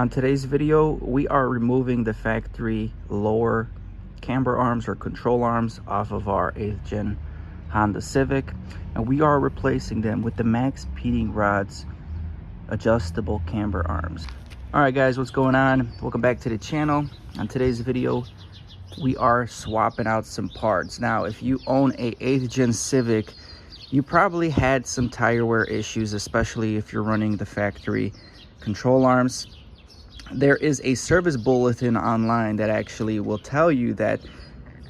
On today's video, we are removing the factory lower camber arms or control arms off of our 8th gen Honda Civic, and we are replacing them with the MaxPeedingRods adjustable camber arms. All right guys, what's going on? Welcome back to the channel. On today's video, we are swapping out some parts. Now, if you own a 8th gen Civic, you probably had some tire wear issues, especially if you're running the factory control arms. There is a service bulletin online that actually will tell you that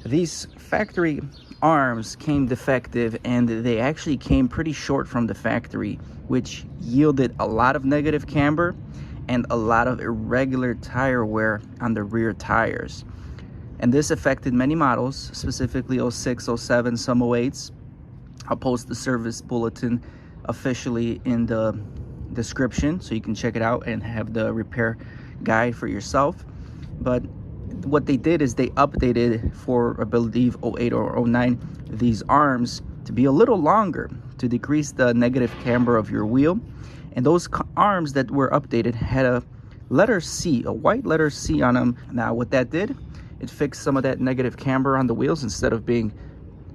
these factory arms came defective and they actually came pretty short from the factory, which yielded a lot of negative camber and a lot of irregular tire wear on the rear tires. And this affected many models, specifically 06, 07, some 08s. I'll post the service bulletin officially in the description so you can check it out and have the repair guide for yourself. But what they did is they updated for, I believe, 08 or 09 these arms to be a little longer to decrease the negative camber of your wheel. And those arms that were updated had a letter C, a white letter C on them. Now what that did, it fixed some of that negative camber on the wheels. Instead of being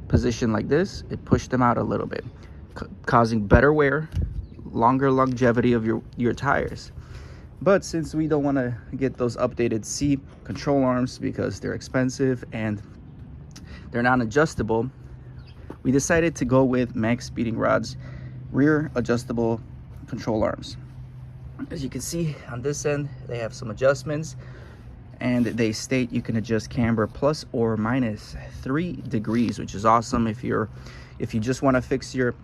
positioned like this, it pushed them out a little bit, causing better wear, longer longevity of your tires. But since we don't want to get those updated C control arms because they're expensive and they're non-adjustable, we decided to go with MaxPeedingRods rear adjustable control arms. As you can see on this end, they have some adjustments, and they state you can adjust camber plus or minus 3 degrees, which is awesome if you just want to fix your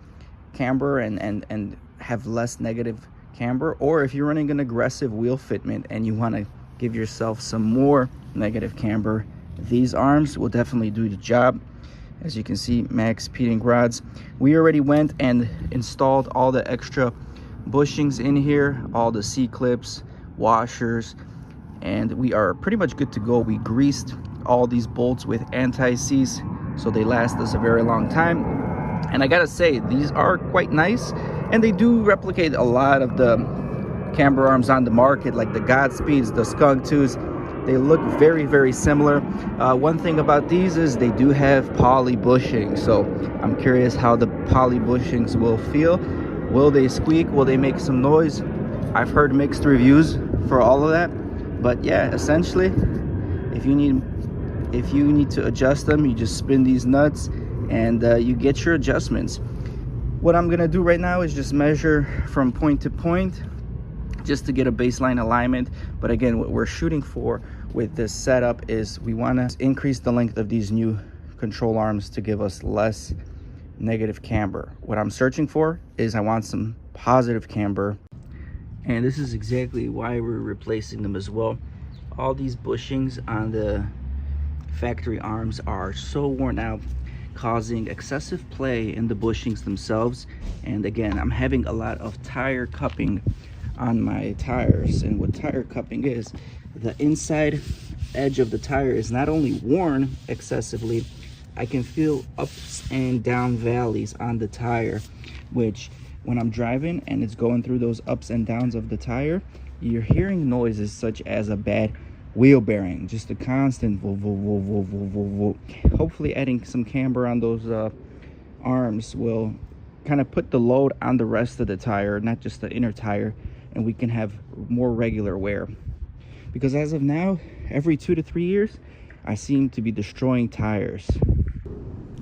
camber and have less negative camber, or if you're running an aggressive wheel fitment and you want to give yourself some more negative camber. These arms will definitely do the job. As you can see, MaxPeedingRods, we already went and installed all the extra bushings in here, all the C-clips, washers, and we are pretty much good to go. We greased all these bolts with anti-seize so they last us a very long time. And I gotta say, these are quite nice, and they do replicate a lot of the camber arms on the market, like the Godspeeds, the Skunk 2s. They look very, very similar. One thing about these is they do have poly bushings, so I'm curious how the poly bushings will feel. Will they squeak? Will they make some noise? I've heard mixed reviews for all of that, but yeah, essentially, if you need to adjust them, you just spin these nuts and you get your adjustments. What I'm gonna do right now is just measure from point to point just to get a baseline alignment. But again, what we're shooting for with this setup is we want to increase the length of these new control arms to give us less negative camber. What I'm searching for is I want some positive camber, and this is exactly why we're replacing them as well. All these bushings on the factory arms are so worn out, causing excessive play in the bushings themselves. And again, I'm having a lot of tire cupping on my tires. And what tire cupping is, the inside edge of the tire is not only worn excessively, I can feel ups and down valleys on the tire, which when I'm driving and it's going through those ups and downs of the tire, you're hearing noises such as a bad wheel bearing, just a constant whoa, whoa, whoa, whoa, whoa, whoa, whoa. Hopefully adding some camber on those arms will kind of put the load on the rest of the tire, not just the inner tire, and we can have more regular wear. Because as of now, every 2 to 3 years, I seem to be destroying tires.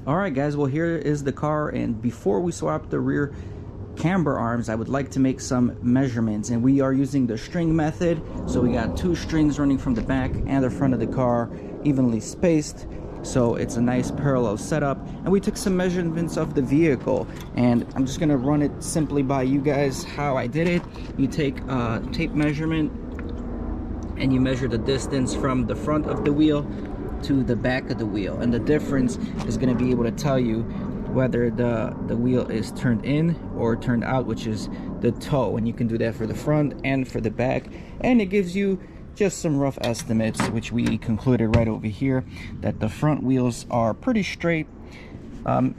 All right guys, well, here is the car, and before we swap the rear camber arms, I would like to make some measurements, and we are using the string method. So we got 2 strings running from the back and the front of the car, evenly spaced, so it's a nice parallel setup. And we took some measurements of the vehicle, and I'm just gonna run it simply by you guys how I did it. You take a tape measurement and you measure the distance from the front of the wheel to the back of the wheel, and the difference is going to be able to tell you whether the wheel is turned in or turned out, which is the toe. And you can do that for the front and for the back, and it gives you just some rough estimates, which we concluded right over here that the front wheels are pretty straight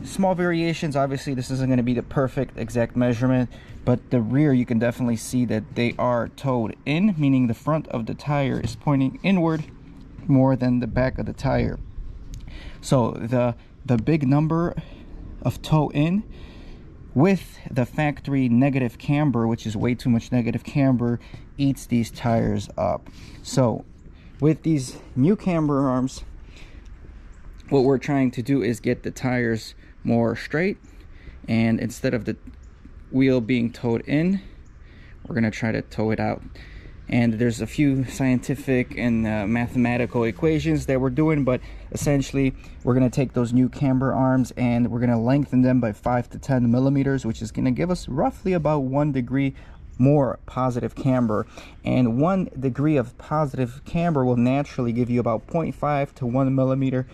Small variations, obviously this isn't going to be the perfect exact measurement, but the rear you can definitely see that they are towed in, meaning the front of the tire is pointing inward more than the back of the tire. So the big number of toe in with the factory negative camber, which is way too much negative camber, eats these tires up. So with these new camber arms, what we're trying to do is get the tires more straight, and instead of the wheel being towed in, we're going to try to tow it out. And there's a few scientific and mathematical equations that we're doing, but essentially we're going to take those new camber arms and we're going to lengthen them by 5 to 10 millimeters, which is going to give us roughly about 1 degree more positive camber. And 1 degree of positive camber will naturally give you about 0.5 to 1 millimeter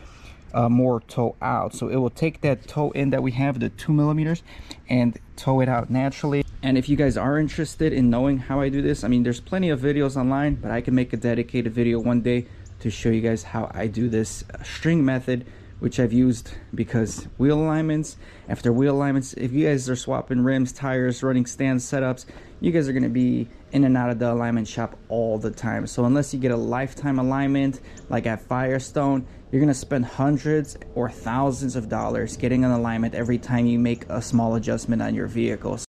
more toe out. So it will take that toe in that we have, the 2 millimeters, and tow it out naturally. And if you guys are interested in knowing how I do this, I mean, there's plenty of videos online, but I can make a dedicated video one day to show you guys how I do this string method, which I've used because wheel alignments after wheel alignments, if you guys are swapping rims, tires, running stand setups, you guys are going to be in and out of the alignment shop all the time. So unless you get a lifetime alignment like at Firestone, you're going to spend hundreds or thousands of dollars getting an alignment every time you make a small adjustment on your vehicles.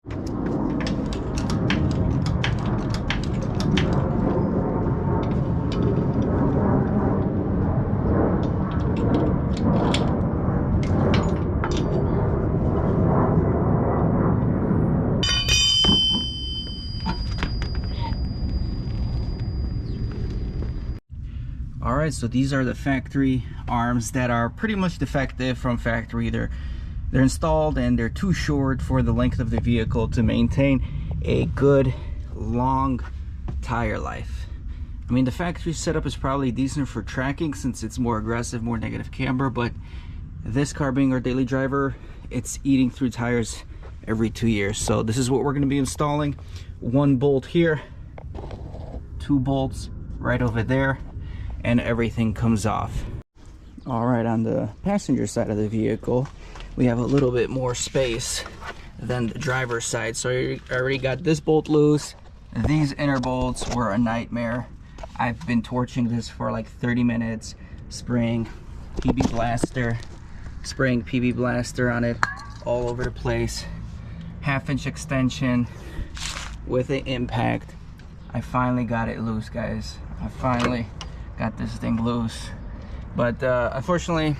Alright, so these are the factory arms that are pretty much defective from factory. They're installed and they're too short for the length of the vehicle to maintain a good long tire life. I mean, the factory setup is probably decent for tracking since it's more aggressive, more negative camber, but this car being our daily driver, it's eating through tires every 2 years. So this is what we're going to be installing. 1 bolt here, 2 bolts right over there, and everything comes off. All right, on the passenger side of the vehicle, we have a little bit more space than the driver's side. So I already got this bolt loose. These inner bolts were a nightmare. I've been torching this for like 30 minutes, spraying PB Blaster on it all over the place. 1/2-inch extension with an impact. I finally got it loose, guys. I finally got this thing loose, but unfortunately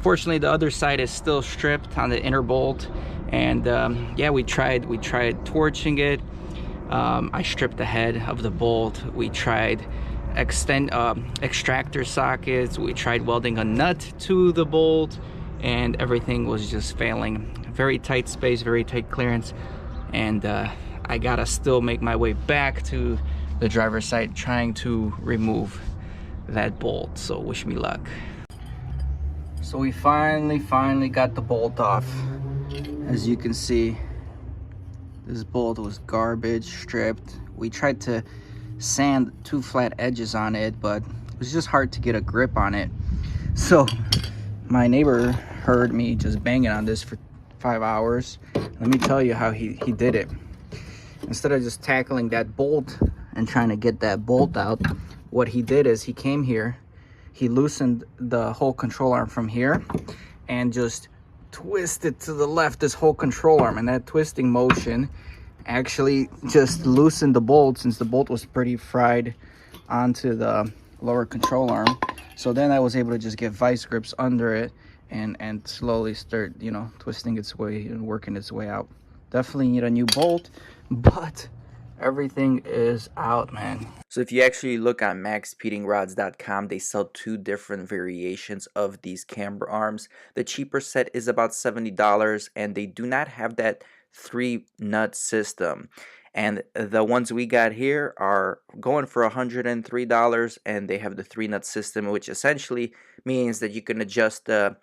the other side is still stripped on the inner bolt. And yeah, we tried torching it. I stripped the head of the bolt. We tried extractor sockets. We tried welding a nut to the bolt, and everything was just failing. Very tight space, very tight clearance, and I gotta still make my way back to the driver's side trying to remove that bolt. So wish me luck. So we finally got the bolt off. As you can see, this bolt was garbage stripped. We tried to sand 2 flat edges on it, but it was just hard to get a grip on it. So my neighbor heard me just banging on this for 5 hours. Let me tell you how he did it. Instead of just tackling that bolt and trying to get that bolt out, what he did is he came here, he loosened the whole control arm from here and just twisted to the left this whole control arm, and that twisting motion actually just loosened the bolt, since the bolt was pretty fried onto the lower control arm. So then I was able to just get vice grips under it and slowly start, you know, twisting its way and working its way out. Definitely need a new bolt, but everything is out, man. So if you actually look on MaxPeedingRods.com, they sell 2 different variations of these camber arms. The cheaper set is about $70, and they do not have that 3-nut system. And the ones we got here are going for $103, and they have the 3-nut system, which essentially means that you can adjust the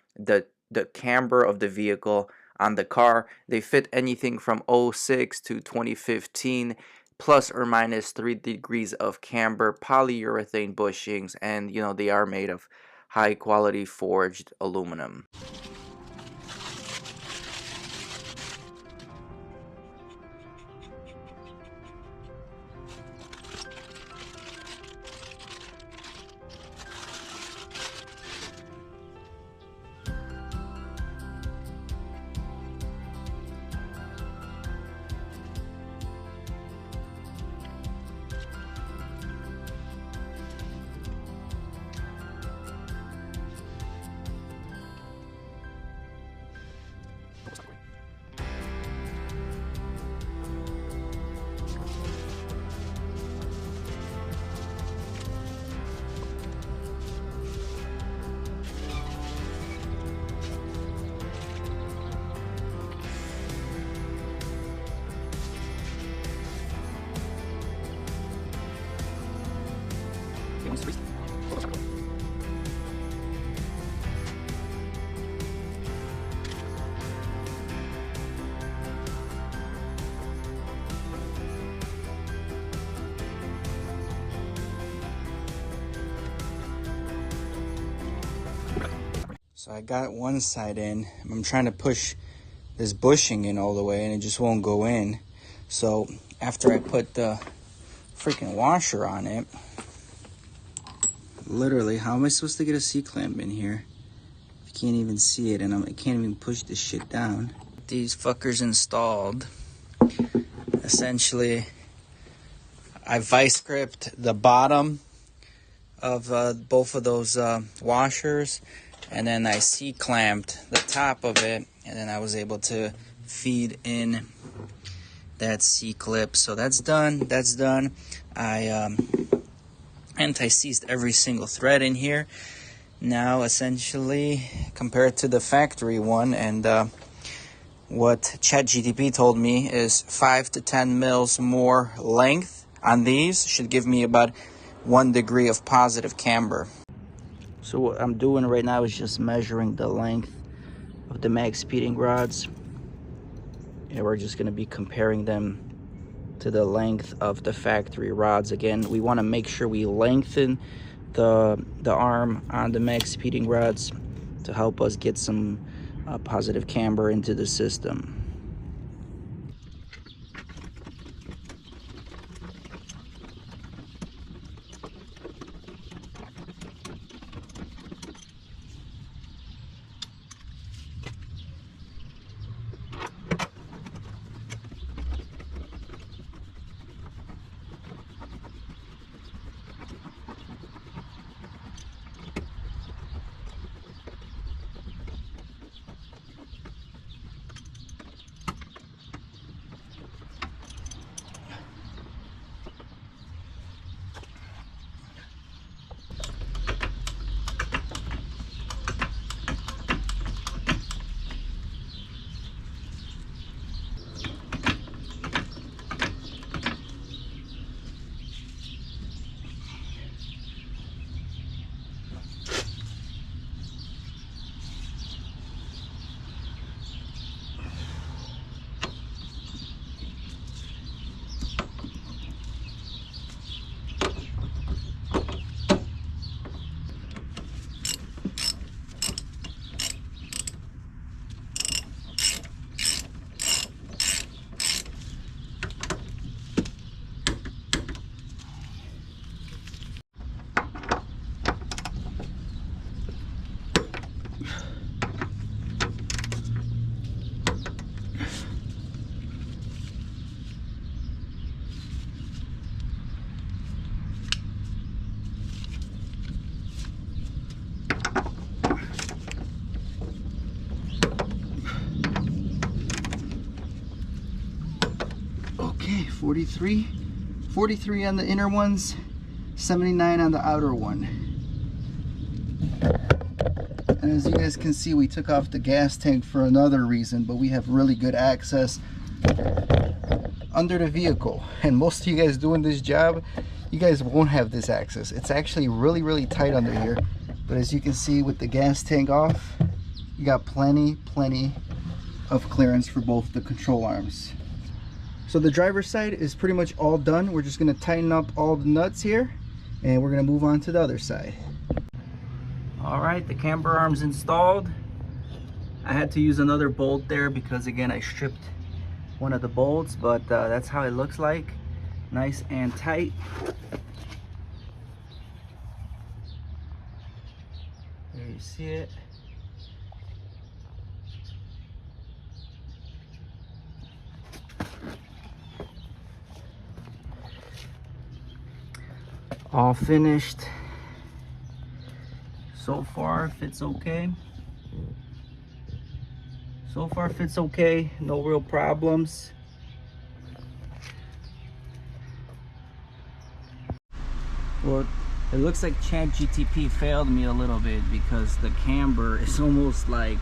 camber of the vehicle on the car. They fit anything from 06 to 2015, plus or minus 3 degrees of camber, polyurethane bushings, and you know, they are made of high quality forged aluminum. So I got one side in. I'm trying to push this bushing in all the way and it just won't go in. So after I put the freaking washer on it, literally, how am I supposed to get a C-clamp in here? I can't even see it and I can't even push this shit down. These fuckers installed. Essentially, I vice gripped the bottom of both of those washers, and then I C-clamped the top of it, and then I was able to feed in that C-clip. So that's done. That's done. I anti-seized every single thread in here. Now, essentially, compared to the factory one, and what ChatGTP told me is 5 to 10 mils more length on these should give me about 1 degree of positive camber. So what I'm doing right now is just measuring the length of the MaxPeedingRods, and we're just going to be comparing them to the length of the factory rods. Again, we want to make sure we lengthen the arm on the MaxPeedingRods to help us get some positive camber into the system. Okay, 43 on the inner ones, 79 on the outer one. And as you guys can see, we took off the gas tank for another reason, but we have really good access under the vehicle. And most of you guys doing this job, you guys won't have this access. It's actually really tight under here. But as you can see, with the gas tank off, you got plenty of clearance for both the control arms. So the driver's side is pretty much all done. We're just gonna tighten up all the nuts here, and we're gonna move on to the other side. All right, the camber arm's installed. I had to use another bolt there because, again, I stripped one of the bolts, but that's how it looks like. Nice and tight. There you see it. All finished. So far fits okay. So far fits okay, no real problems. Well, it looks like ChatGTP failed me a little bit because the camber is almost like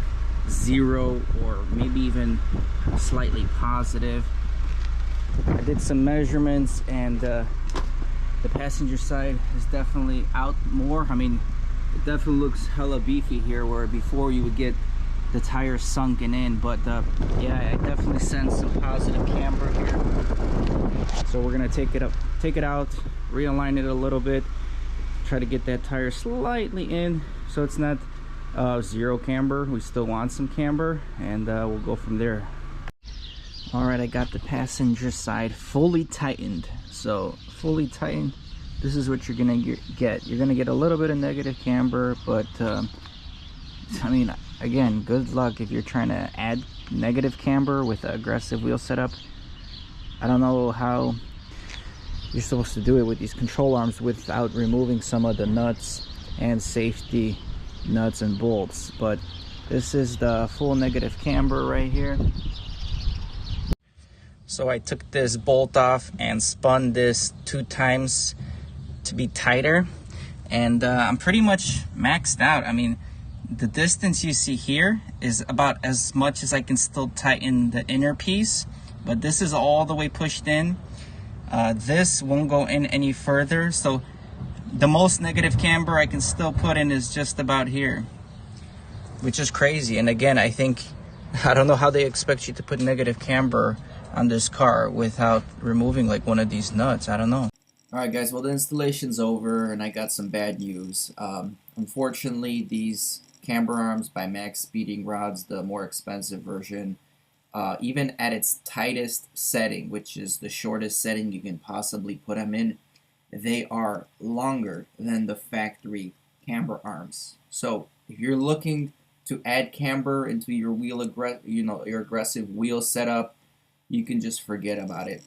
0 or maybe even slightly positive. I did some measurements, and The passenger side is definitely out more. I mean, it definitely looks hella beefy here, where before you would get the tires sunken in. But yeah, I definitely sense some positive camber here. So we're gonna take it out, realign it a little bit, try to get that tire slightly in so it's not zero camber. We still want some camber, and we'll go from there. All right, I got the passenger side fully tightened. So fully tightened, this is what you're gonna get. You're gonna get a little bit of negative camber, but I mean, again, good luck if you're trying to add negative camber with an aggressive wheel setup. I don't know how you're supposed to do it with these control arms without removing some of the nuts and safety nuts and bolts, but this is the full negative camber right here. So I took this bolt off and spun this 2 times to be tighter, and I'm pretty much maxed out. I mean, the distance you see here is about as much as I can still tighten the inner piece, but this is all the way pushed in. This won't go in any further, so the most negative camber I can still put in is just about here, which is crazy. And again, I don't know how they expect you to put negative camber on this car without removing like one of these nuts. I don't know. Alright guys, well, the installation's over and I got some bad news. Unfortunately, these camber arms by MaxPeedingRods, the more expensive version, even at its tightest setting, which is the shortest setting you can possibly put them in, they are longer than the factory camber arms. So if you're looking to add camber into your your aggressive wheel setup, you can just forget about it.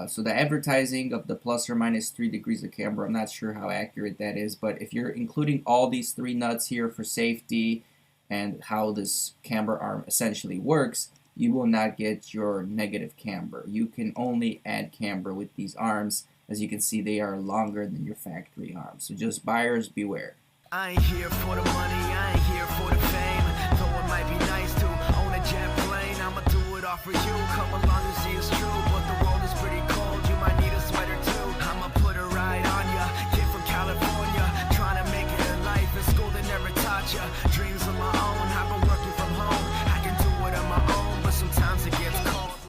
So the advertising of the plus or minus 3 degrees of camber, I'm not sure how accurate that is, but if you're including all these 3 nuts here for safety and how this camber arm essentially works, you will not get your negative camber. You can only add camber with these arms. As you can see, they are longer than your factory arms. So just buyers beware. I ain't here for the money, I ain't here for the fame. Though it might be nice to own a jet plane, I'ma do it all for you. Come along and see it's true.